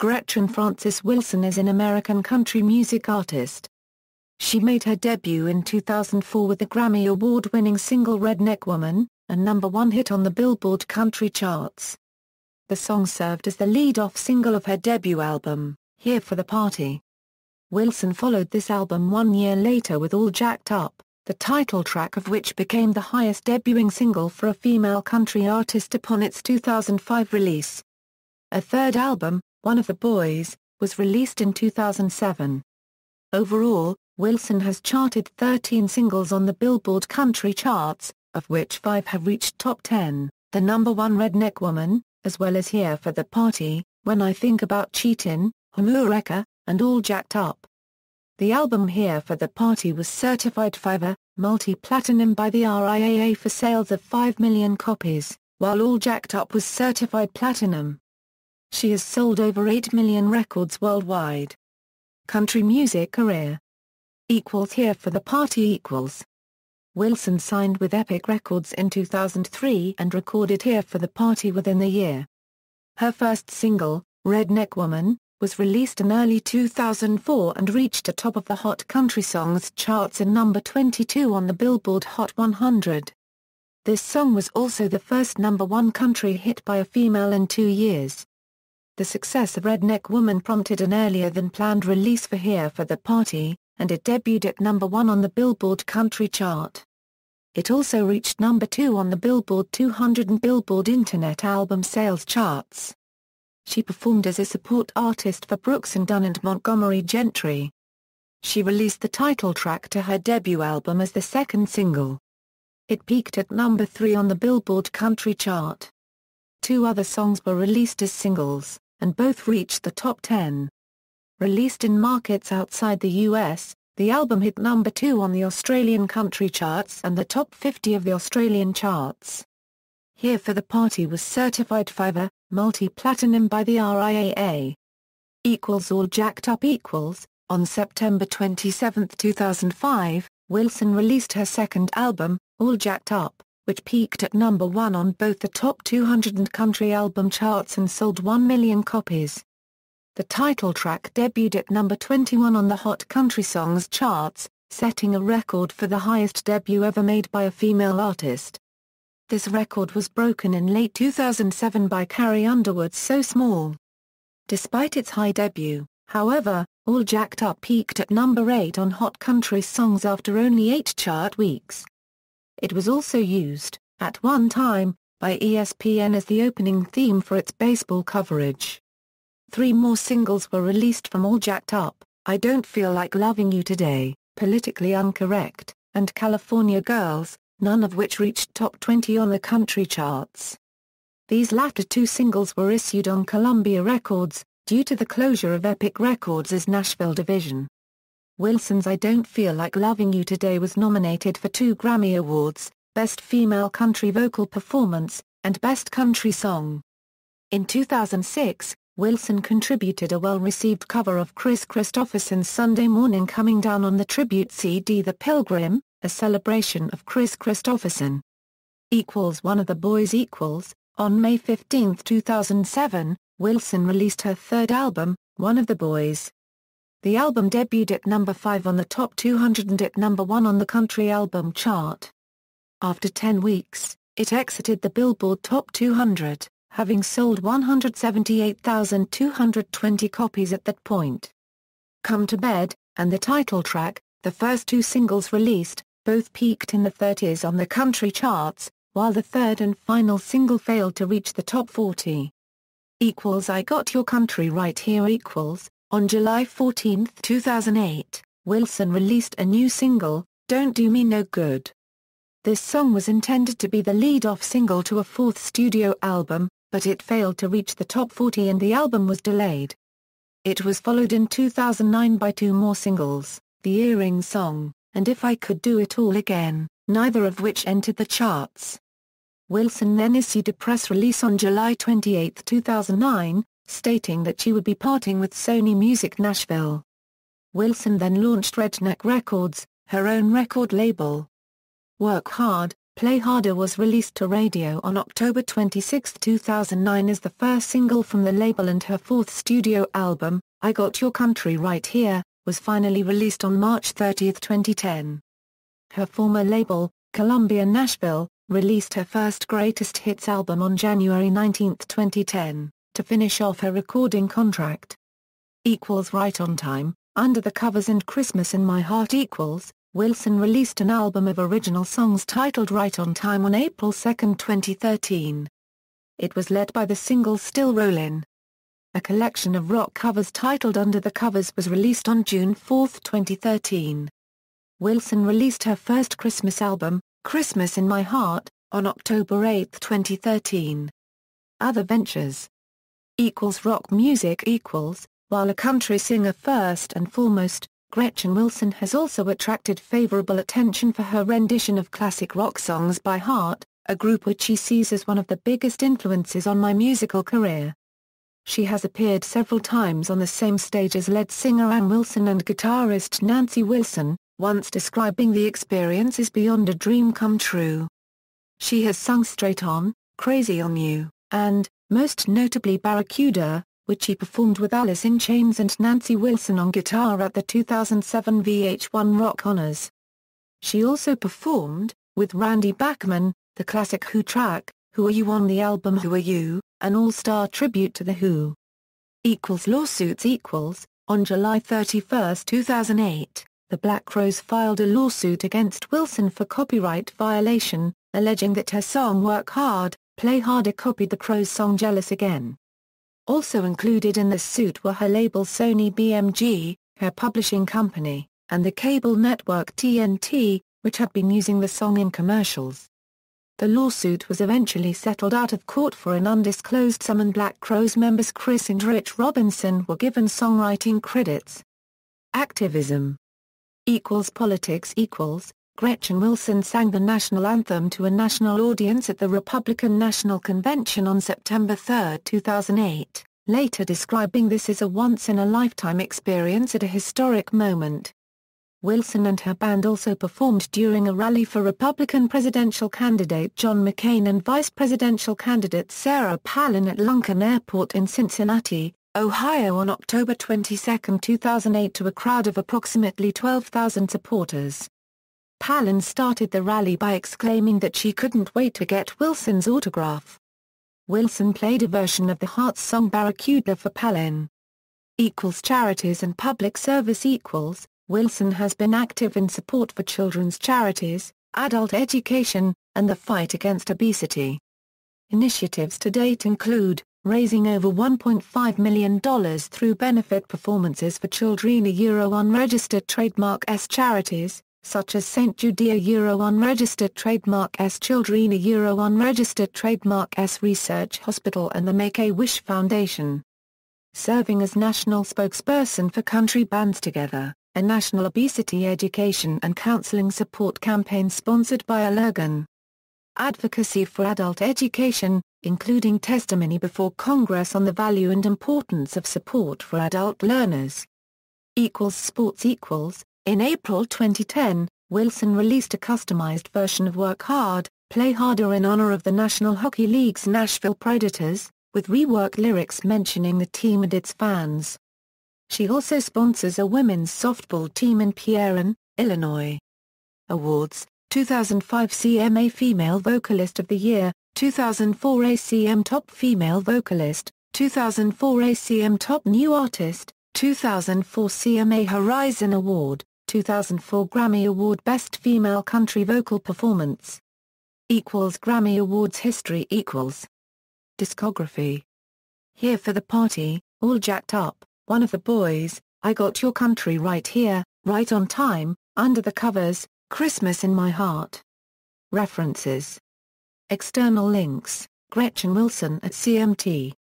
Gretchen Francis Wilson is an American country music artist. She made her debut in 2004 with the Grammy Award-winning single Redneck Woman, a #1 hit on the Billboard country charts. The song served as the lead-off single of her debut album, Here for the Party. Wilson followed this album 1 year later with All Jacked Up, the title track of which became the highest debuting single for a female country artist upon its 2005 release. A third album, One of the Boys, was released in 2007. Overall, Wilson has charted 13 singles on the Billboard country charts, of which 5 have reached top 10, the #1 Redneck Woman, as well as Here for the Party, When I Think About Cheatin', Homureka, and All Jacked Up. The album Here for the Party was certified 5 multi-platinum by the RIAA for sales of 5 million copies, while All Jacked Up was certified platinum. She has sold over 8 million records worldwide. Country music career Here for the Party . Wilson signed with Epic Records in 2003 and recorded Here for the Party within the year. Her first single, Redneck Woman, was released in early 2004 and reached the top of the Hot Country Songs charts in number 22 on the Billboard Hot 100. This song was also the first #1 country hit by a female in 2 years. The success of Redneck Woman prompted an earlier-than-planned release for Here for the Party, and it debuted at #1 on the Billboard Country chart. It also reached #2 on the Billboard 200 and Billboard Internet Album Sales charts. She performed as a support artist for Brooks and Dunn and Montgomery Gentry. She released the title track to her debut album as the second single. It peaked at #3 on the Billboard Country chart. 2 other songs were released as singles, and both reached the top 10. Released in markets outside the US, the album hit #2 on the Australian country charts and the top 50 of the Australian charts. Here for the Party was certified 5 multi-platinum by the RIAA. All Jacked Up . On September 27, 2005, Wilson released her second album, All Jacked Up, which peaked at #1 on both the top 200 and country album charts and sold 1 million copies. The title track debuted at #21 on the Hot Country Songs charts, setting a record for the highest debut ever made by a female artist. This record was broken in late 2007 by Carrie Underwood's So Small. Despite its high debut, however, All Jacked Up peaked at #8 on Hot Country Songs after only 8 chart weeks. It was also used, at one time, by ESPN as the opening theme for its baseball coverage. 3 more singles were released from All Jacked Up, I Don't Feel Like Loving You Today, Politically Uncorrect, and California Girls, none of which reached top 20 on the country charts. These latter 2 singles were issued on Columbia Records, due to the closure of Epic Records' Nashville division. Wilson's I Don't Feel Like Loving You Today was nominated for 2 Grammy Awards, Best Female Country Vocal Performance, and Best Country Song. In 2006, Wilson contributed a well-received cover of Kris Kristofferson's Sunday Morning Coming Down on the tribute CD The Pilgrim, a celebration of Kris Kristofferson. One of the Boys. On May 15, 2007, Wilson released her third album, One of the Boys. The album debuted at #5 on the top 200 and at #1 on the country album chart. After 10 weeks, it exited the Billboard Top 200, having sold 178,220 copies at that point. Come to Bed, and the title track, the first 2 singles released, both peaked in the 30s on the country charts, while the third and final single failed to reach the top 40. I Got Your Country Right Here. On July 14, 2008, Wilson released a new single, Don't Do Me No Good. This song was intended to be the lead-off single to a 4th studio album, but it failed to reach the top 40 and the album was delayed. It was followed in 2009 by 2 more singles, The Earring Song, and If I Could Do It All Again, neither of which entered the charts. Wilson then issued a press release on July 28, 2009, stating that she would be parting with Sony Music Nashville. Wilson then launched Redneck Records, her own record label. Work Hard, Play Harder was released to radio on October 26, 2009 as the first single from the label, and her fourth studio album, I Got Your Country Right Here, was finally released on March 30, 2010. Her former label, Columbia Nashville, released her first greatest hits album on January 19, 2010, to finish off her recording contract. Right on Time, Under the Covers and Christmas in My Heart. Wilson released an album of original songs titled Right on Time on April 2, 2013. It was led by the single Still Rollin'. A collection of rock covers titled Under the Covers was released on June 4, 2013. Wilson released her first Christmas album, Christmas in My Heart, on October 8, 2013. Other ventures. Rock music. While a country singer first and foremost, Gretchen Wilson has also attracted favorable attention for her rendition of classic rock songs by Heart, a group which she sees as one of the biggest influences on my musical career. She has appeared several times on the same stage as lead singer Ann Wilson and guitarist Nancy Wilson, once describing the experience as beyond a dream come true. She has sung Straight On, Crazy on You, and, most notably Barracuda, which she performed with Alice in Chains and Nancy Wilson on guitar at the 2007 VH1 Rock Honors. She also performed, with Randy Bachman, the classic Who track, Who Are You on the album Who Are You, an all-star tribute to The Who. Lawsuits. On July 31, 2008, the Black Crowes filed a lawsuit against Wilson for copyright violation, alleging that her song Work Hard, Play Harder copied the Crowes' song Jealous Again. Also included in the suit were her label Sony BMG, her publishing company, and the cable network TNT, which had been using the song in commercials. The lawsuit was eventually settled out of court for an undisclosed sum, and Black Crowes members Chris and Rich Robinson were given songwriting credits. Activism. Politics. Gretchen Wilson sang the national anthem to a national audience at the Republican National Convention on September 3, 2008, later describing this as a once-in-a-lifetime experience at a historic moment. Wilson and her band also performed during a rally for Republican presidential candidate John McCain and vice presidential candidate Sarah Palin at Lunken Airport in Cincinnati, Ohio on October 22, 2008 to a crowd of approximately 12,000 supporters. Palin started the rally by exclaiming that she couldn't wait to get Wilson's autograph. Wilson played a version of the Hearts song Barracuda for Palin. Charities and public service. Wilson has been active in support for children's charities, adult education, and the fight against obesity. Initiatives to date include raising over $1.5 million through benefit performances for children unregistered trademark S charities, such as St. Judia unregistered trademark S Children unregistered trademark S Research Hospital and the Make-A-Wish Foundation. Serving as national spokesperson for Country Bands Together, a national obesity education and counseling support campaign sponsored by Allergan. Advocacy for adult education, including testimony before Congress on the value and importance of support for adult learners. Sports. In April 2010, Wilson released a customized version of Work Hard, Play Harder in honor of the National Hockey League's Nashville Predators, with reworked lyrics mentioning the team and its fans. She also sponsors a women's softball team in Pierron, Illinois. Awards: 2005 CMA Female Vocalist of the Year, 2004 ACM Top Female Vocalist, 2004 ACM Top New Artist, 2004 CMA Horizon Award, 2004 Grammy Award Best Female Country Vocal Performance. Grammy Awards History. Discography. Here for the Party, All Jacked Up, One of the Boys, I Got Your Country Right Here, Right on Time, Under the Covers, Christmas in My Heart. References. External links: Gretchen Wilson at CMT.